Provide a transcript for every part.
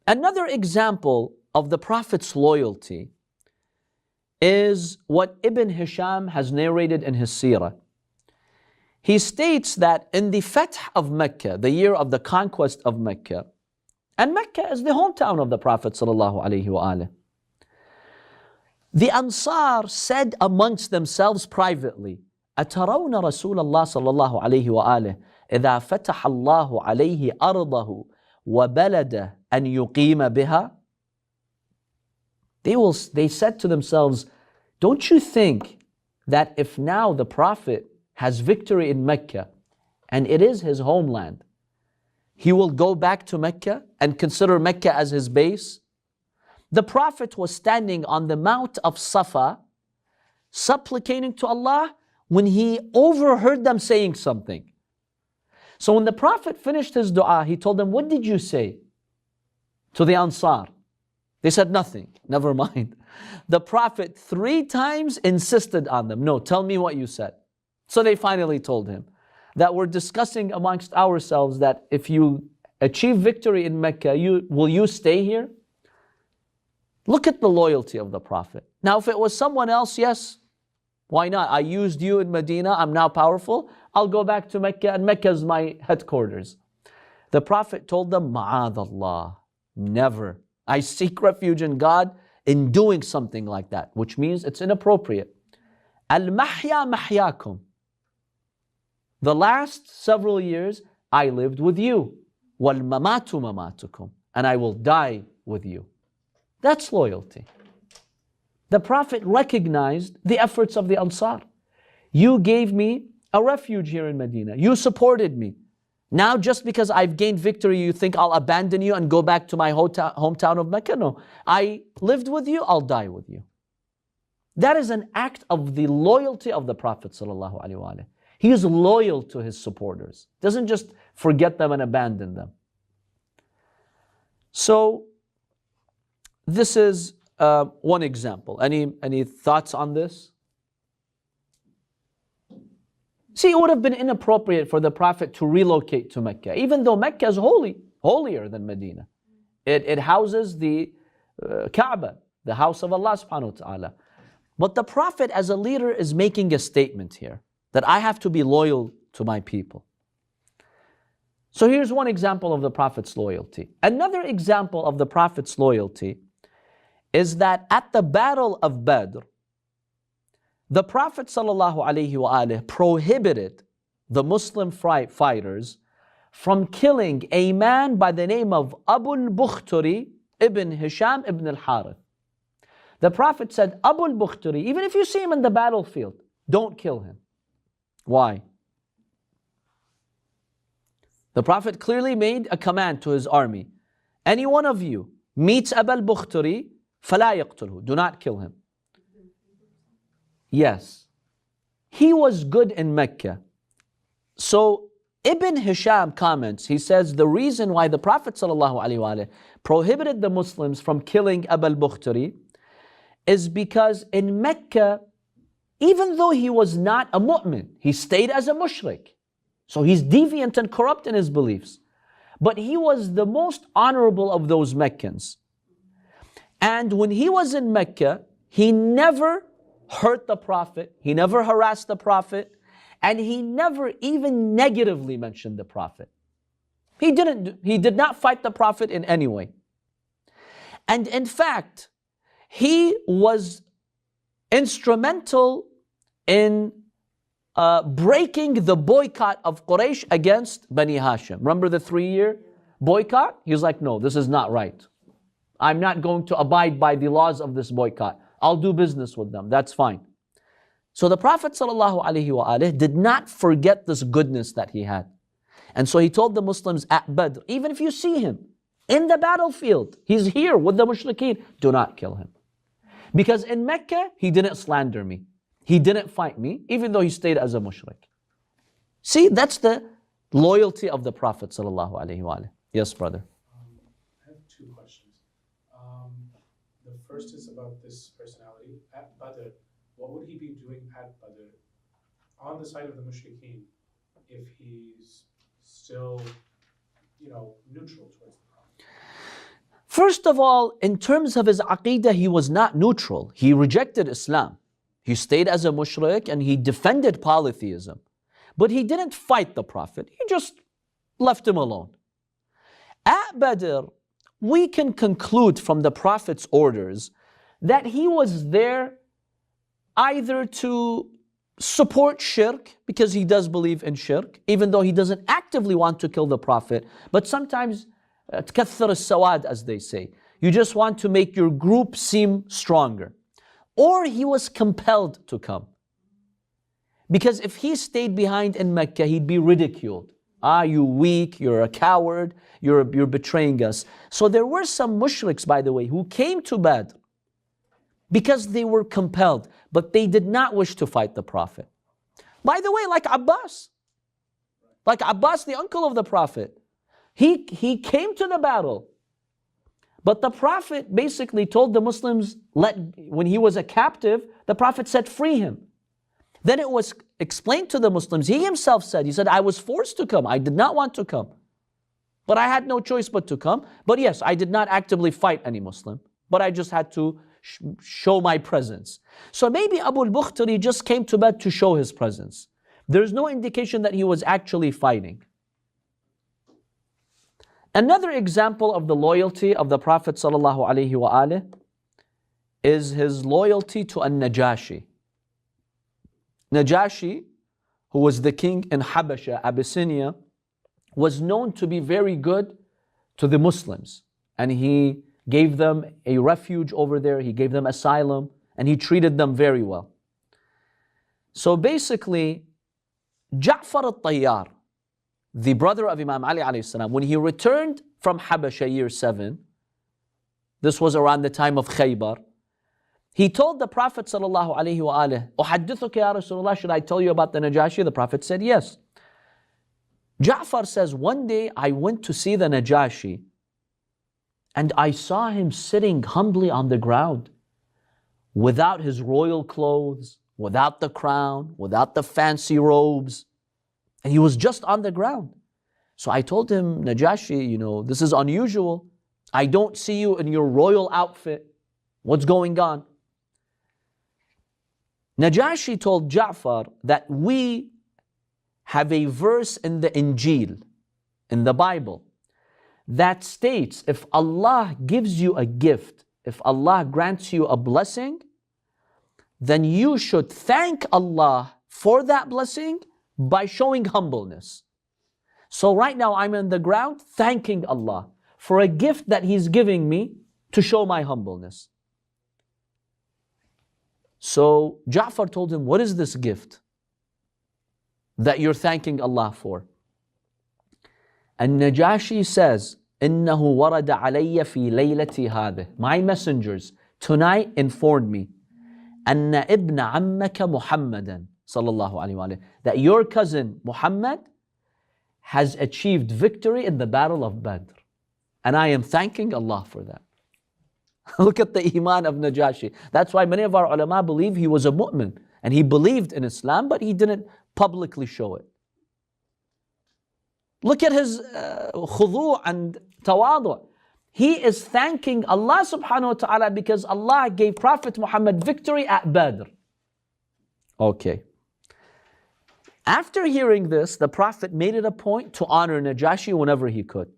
Another example of the Prophet's loyalty is what Ibn Hisham has narrated in his seerah. He states that in the Fath of Mecca, the year of the conquest of Mecca, and Mecca is the hometown of the Prophet ﷺ, the Ansar said amongst themselves privately, أترون رسول الله صلى الله عليه وآله إذا فتح الله عليه أرضه وبلده أن يقيم بها. They said to themselves, don't you think that if now the Prophet has victory in Mecca and it is his homeland, he will go back to Mecca and consider Mecca as his base? The Prophet was standing on the Mount of Safa supplicating to Allah when he overheard them saying something. So when the Prophet finished his dua, he told them, what did you say to the Ansar? They said nothing. Never mind. The Prophet 3 times insisted on them. No, tell me what you said. So they finally told him that we're discussing amongst ourselves that if you achieve victory in Mecca, will you stay here? Look at the loyalty of the Prophet. Now, if it was someone else, yes, why not? I used you in Medina, I'm now powerful, I'll go back to Mecca, and Mecca is my headquarters. The Prophet told them, Ma'adallah, never. I seek refuge in God in doing something like that, which means it's inappropriate. Al-mahya mahyakum. The last several years, I lived with you. Wal-mamatu mamatukum. And I will die with you. That's loyalty. The Prophet recognized the efforts of the Ansar. You gave me a refuge here in Medina. You supported me. Now just because I've gained victory, you think I'll abandon you and go back to my hometown of Mecca? No. I lived with you, I'll die with you. That is an act of the loyalty of the Prophet ﷺ. He is loyal to his supporters. Doesn't just forget them and abandon them. So, this is one example. Any thoughts on this? See, it would have been inappropriate for the Prophet to relocate to Mecca, even though Mecca is holier than Medina. It houses the Kaaba, the house of Allah subhanahu wa ta'ala. But the Prophet as a leader is making a statement here, that I have to be loyal to my people. So here's one example of the Prophet's loyalty. Another example of the Prophet's loyalty is that at the Battle of Badr, the Prophet ﷺ prohibited the Muslim fighters from killing a man by the name of Abu al-Bukhtari ibn Hisham ibn al-Harith. The Prophet said, Abu al-Bukhtari, even if you see him in the battlefield, don't kill him. Why? The Prophet clearly made a command to his army. Any one of you meets Abu al-Bukhtari, فَلَا يَقْتُلْهُ. Do not kill him. Yes. He was good in Mecca. So Ibn Hisham comments, he says the reason why the Prophet ﷺ prohibited the Muslims from killing Abu al-Bukhtari is because in Mecca, even though he was not a mu'min, he stayed as a mushrik. So he's deviant and corrupt in his beliefs. But he was the most honorable of those Meccans. And when he was in Mecca, he never hurt the Prophet, he never harassed the Prophet, and he never even negatively mentioned the Prophet. He did not fight the Prophet in any way. And in fact, he was instrumental in breaking the boycott of Quraysh against Bani Hashim. Remember the 3-year boycott? He was like, no, this is not right. I'm not going to abide by the laws of this boycott. I'll do business with them. That's fine. So the Prophet ﷺ did not forget this goodness that he had. And so he told the Muslims at Badr, even if you see him in the battlefield, he's here with the mushrikeen, do not kill him. Because in Mecca, he didn't slander me. He didn't fight me, even though he stayed as a mushrik. See, that's the loyalty of the Prophet ﷺ. Yes, brother. I have 2 questions. The first is about this personality. At Badr, what would he be doing at Badr on the side of the mushrikeen if he's still, neutral towards the Prophet? First of all, in terms of his aqeedah, he was not neutral. He rejected Islam. He stayed as a mushrik and he defended polytheism. But he didn't fight the Prophet. He just left him alone. At Badr, we can conclude from the Prophet's orders that he was there either to support shirk, because he does believe in shirk, even though he doesn't actively want to kill the Prophet, but sometimes تكثر السواد, as they say. You just want to make your group seem stronger. Or he was compelled to come. Because if he stayed behind in Mecca, he'd be ridiculed. You weak, you're a coward, you're betraying us. So there were some mushriks, by the way, who came to Badr because they were compelled, but they did not wish to fight the Prophet. By the way, like Abbas, the uncle of the Prophet, he came to the battle, but the Prophet basically told the Muslims, when he was a captive, the Prophet said, free him. Then it was explained to the Muslims. He himself said, I was forced to come. I did not want to come. But I had no choice but to come. But yes, I did not actively fight any Muslim. But I just had to show my presence. So maybe Abu al-Bukhtari just came to Badr to show his presence. There's no indication that he was actually fighting. Another example of the loyalty of the Prophet ﷺ is his loyalty to An-Najashi. Najashi, who was the king in Habasha, Abyssinia, was known to be very good to the Muslims. And he gave them a refuge over there, he gave them asylum, and he treated them very well. So basically, Ja'far al-Tayyar, the brother of Imam Ali alayhi salam, when he returned from Habasha year 7, this was around the time of Khaybar, he told the Prophet sallallahu alaihi wasallam, "Uhaddithuka ya Rasulullah, should I tell you about the Najashi?" The Prophet said yes. Ja'far says, one day I went to see the Najashi and I saw him sitting humbly on the ground without his royal clothes, without the crown, without the fancy robes. And he was just on the ground. So I told him, Najashi, this is unusual. I don't see you in your royal outfit. What's going on? Najashi told Ja'far that we have a verse in the Injil, in the Bible, that states if Allah gives you a gift, if Allah grants you a blessing, then you should thank Allah for that blessing by showing humbleness. So right now I'm on the ground thanking Allah for a gift that He's giving me to show my humbleness. So Ja'far told him, what is this gift that you're thanking Allah for? And Najashi says, إِنَّهُ وَرَدَ عَلَيَّ فِي لَيْلَةِ هَذِهِ. My messengers tonight informed me أَنَّ إِبْنَ عَمَّكَ مُحَمَّدًا sallallahu alayhi wa sallam, that your cousin Muhammad has achieved victory in the battle of Badr. And I am thanking Allah for that. Look at the iman of Najashi. That's why many of our ulama believe he was a mu'min and he believed in Islam, but he didn't publicly show it. Look at his khudu' and tawadu'. He is thanking Allah subhanahu wa ta'ala because Allah gave Prophet Muhammad victory at Badr. Okay. After hearing this, the Prophet made it a point to honor Najashi whenever he could.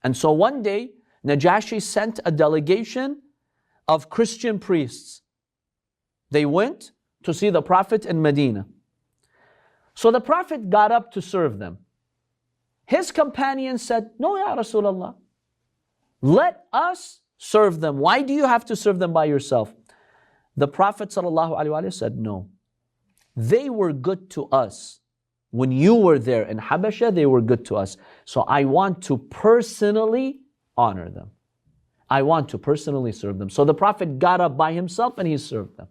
And so one day, Najashi sent a delegation of Christian priests. They went to see the Prophet in Medina. So the Prophet got up to serve them. His companions said, "No, Ya Rasulullah, let us serve them. Why do you have to serve them by yourself?" The Prophet ﷺ said, "No. They were good to us. When you were there in Habasha, they were good to us. So I want to personally honor them. I want to personally serve them." So the Prophet got up by himself and he served them.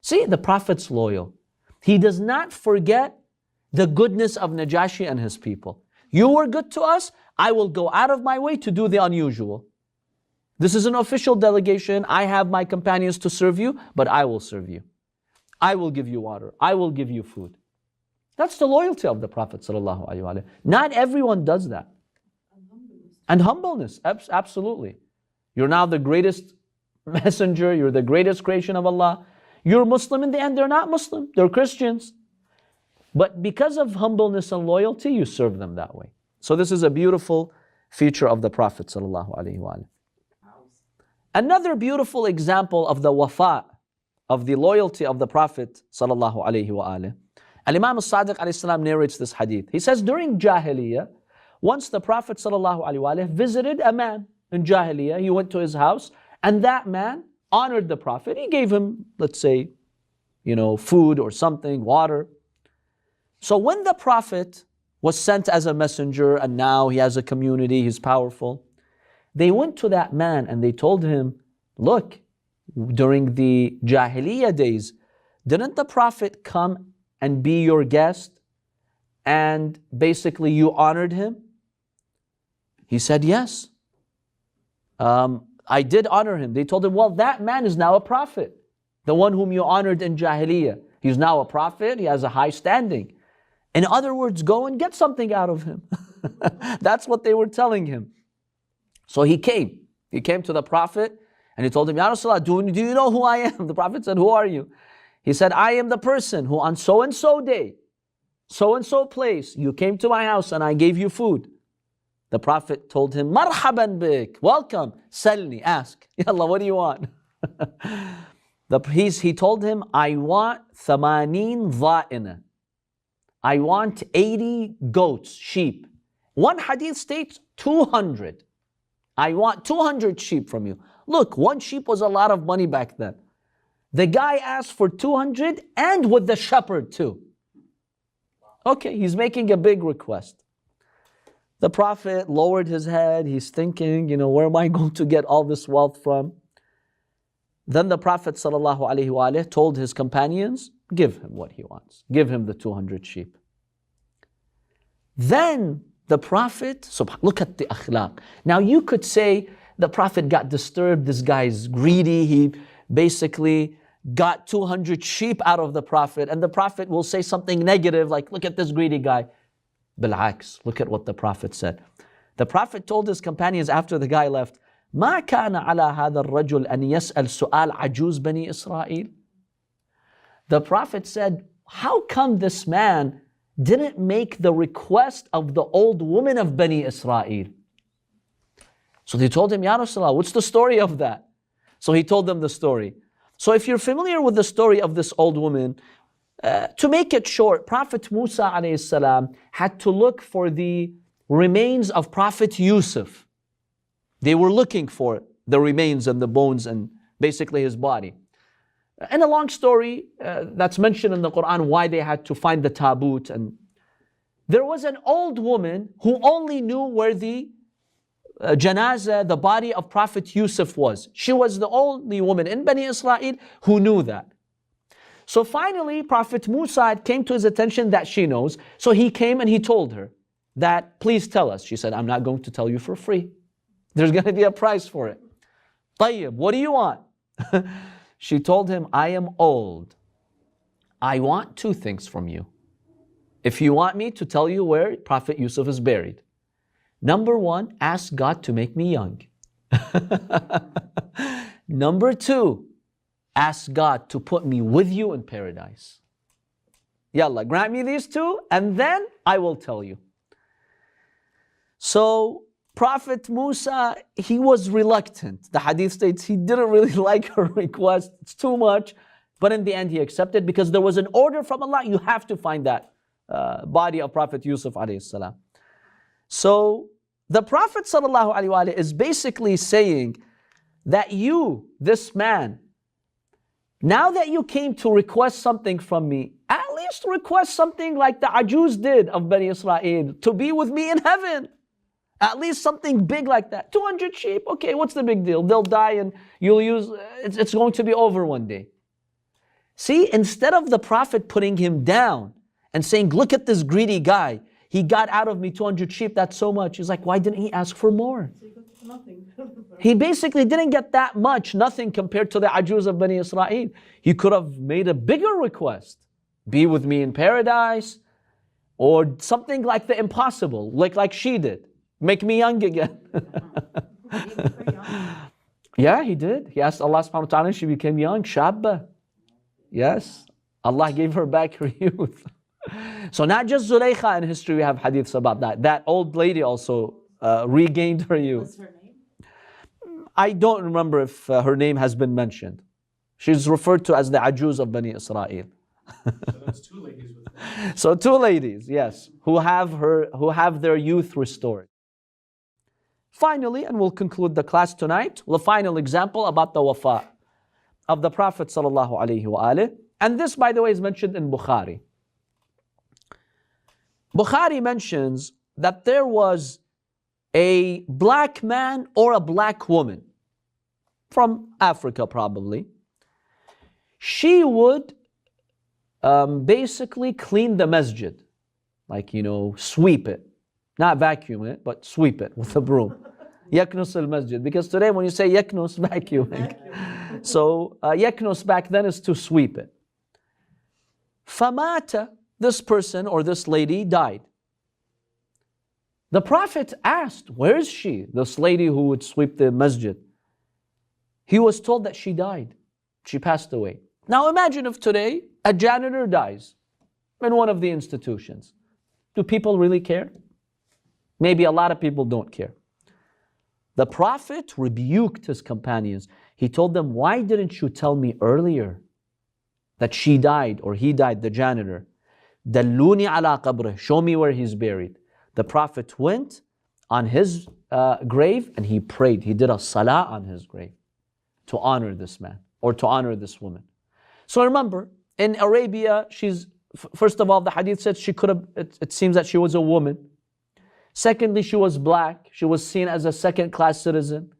See, the Prophet's loyal. He does not forget the goodness of Najashi and his people. You were good to us, I will go out of my way to do the unusual. This is an official delegation. I have my companions to serve you, but I will serve you. I will give you water. I will give you food. That's the loyalty of the Prophet ﷺ. Not everyone does that. And humbleness, absolutely. You're now the greatest messenger, you're the greatest creation of Allah. You're Muslim in the end, they're not Muslim, they're Christians. But because of humbleness and loyalty, you serve them that way. So this is a beautiful feature of the Prophet sallallahu alaihi wasallam. Another beautiful example of the wafa, of the loyalty of the Prophet sallallahu alaihi wasallam. Al-Imam al-Sadiq alayhi salam narrates this hadith. He says during Jahiliyyah, once the Prophet sallallahu alaihi wasallam visited a man in Jahiliyyah, he went to his house, and that man honored the Prophet. He gave him, let's say, food or something, water. So when the Prophet was sent as a messenger and now he has a community, he's powerful, they went to that man and they told him, look, during the Jahiliyyah days, didn't the Prophet come and be your guest and basically you honored him? He said, yes. I did honor him. They told him, well, that man is now a prophet. The one whom you honored in Jahiliyyah. He's now a prophet. He has a high standing. In other words, go and get something out of him. That's what they were telling him. So he came. He came to the Prophet and he told him, Ya Rasulullah, do you know who I am? The Prophet said, who are you? He said, I am the person who on so-and-so day, so-and-so place, you came to my house and I gave you food. The Prophet told him, Marhaban bik, welcome, salni, ask. Ya Allah, what do you want? He told him, I want 80 dha'ina. I want 80 goats, sheep. One hadith states 200. I want 200 sheep from you. Look, one sheep was a lot of money back then. The guy asked for 200 and with the shepherd too. Okay, he's making a big request. The Prophet lowered his head. He's thinking, where am I going to get all this wealth from? Then the Prophet ﷺ told his companions, give him what he wants. Give him the 200 sheep. Then the Prophet, look at the akhlaq. Now you could say the Prophet got disturbed. This guy's greedy. He basically got 200 sheep out of the Prophet. And the Prophet will say something negative like, look at this greedy guy. Bil'aks, look at what the Prophet said. The Prophet told his companions after the guy left, ما كان على هذا الرجل أن يسأل سؤال عجوز بني إسرائيل. The Prophet said, how come this man didn't make the request of the old woman of Bani Israel? So they told him, Ya Rasulullah, what's the story of that? So he told them the story. So if you're familiar with the story of this old woman, to make it short, Prophet Musa alayhi salam had to look for the remains of Prophet Yusuf. They were looking for the remains and the bones and basically his body. In a long story that's mentioned in the Quran why they had to find the tabut. And there was an old woman who only knew where the janazah, the body of Prophet Yusuf was. She was the only woman in Bani Israel who knew that. So finally, Prophet Musa came to his attention that she knows. So he came and he told her that, please tell us. She said, I'm not going to tell you for free. There's going to be a price for it. Tayyib, what do you want? She told him, I am old. I want two things from you. If you want me to tell you where Prophet Yusuf is buried. Number one, ask God to make me young. Number two, ask God to put me with you in paradise. Yallah, grant me these two and then I will tell you. So Prophet Musa, he was reluctant. The hadith states he didn't really like her request. It's too much. But in the end he accepted because there was an order from Allah. You have to find that body of Prophet Yusuf alayhi salam. So the Prophet sallallahu alaihi wasallam is basically saying that you, this man, now that you came to request something from me, at least request something like the Ajuz did of Bani Israel, to be with me in heaven. At least something big like that. 200 sheep, okay, what's the big deal? They'll die and you'll use, it's going to be over one day. See, instead of the Prophet putting him down and saying, look at this greedy guy, he got out of me 200 sheep, that's so much. He's like, why didn't he ask for more? Nothing. He basically didn't get that much, nothing compared to the Ajuz of Bani Israel. He could have made a bigger request. Be with me in paradise, or something like the impossible, like she did. Make me young again. Yeah, he did. He asked Allah subhanahu wa ta'ala and she became young, shabba. Yes. Allah gave her back her youth. So not just Zulaykha in history, we have hadiths about that. That old lady also regained her youth. What's her name? I don't remember if her name has been mentioned. She's referred to as the Ajuz of Bani Israel. So that's two ladies with them. So two ladies, yes, who have their youth restored. Finally, and we'll conclude the class tonight, the final example about the Wafa of the Prophet sallallahu alaihi wasallam. And this, by the way, is mentioned in Bukhari. Bukhari mentions that there was a black man or a black woman from Africa probably. She would basically clean the masjid, like, sweep it. Not vacuum it, but sweep it with a broom. Yaknus al-masjid. Because today when you say yaknus, vacuuming. So yaknus back then is to sweep it. Famata, this person or this lady died. The Prophet asked, where is she? This lady who would sweep the masjid. He was told that she died. She passed away. Now imagine if today a janitor dies in one of the institutions. Do people really care? Maybe a lot of people don't care. The Prophet rebuked his companions. He told them, why didn't you tell me earlier that she died or he died, the janitor? Dalluni ala qabrih, show me where he's buried. The Prophet went on his grave and he prayed. He did a salah on his grave to honor this man or to honor this woman. So remember, in Arabia, first of all, the hadith said she could have, it seems that she was a woman. Secondly, she was black. She was seen as a second-class citizen.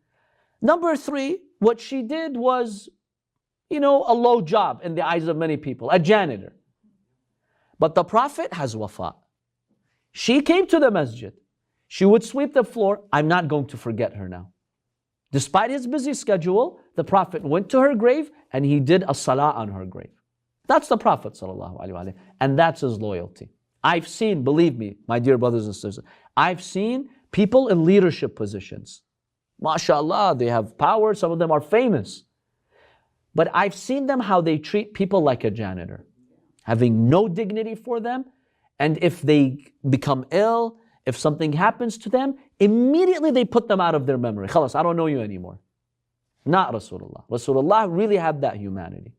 Number three, what she did was, a low job in the eyes of many people, a janitor. But the Prophet has wafa. She came to the masjid. She would sweep the floor. I'm not going to forget her now. Despite his busy schedule, the Prophet went to her grave and he did a salah on her grave. That's the Prophet ﷺ, and that's his loyalty. I've seen, believe me, my dear brothers and sisters, I've seen people in leadership positions. MashaAllah, they have power, some of them are famous. But I've seen them how they treat people like a janitor, having no dignity for them, and if they become ill, if something happens to them, immediately they put them out of their memory. Khalas, I don't know you anymore. Not Rasulullah. Rasulullah really had that humanity.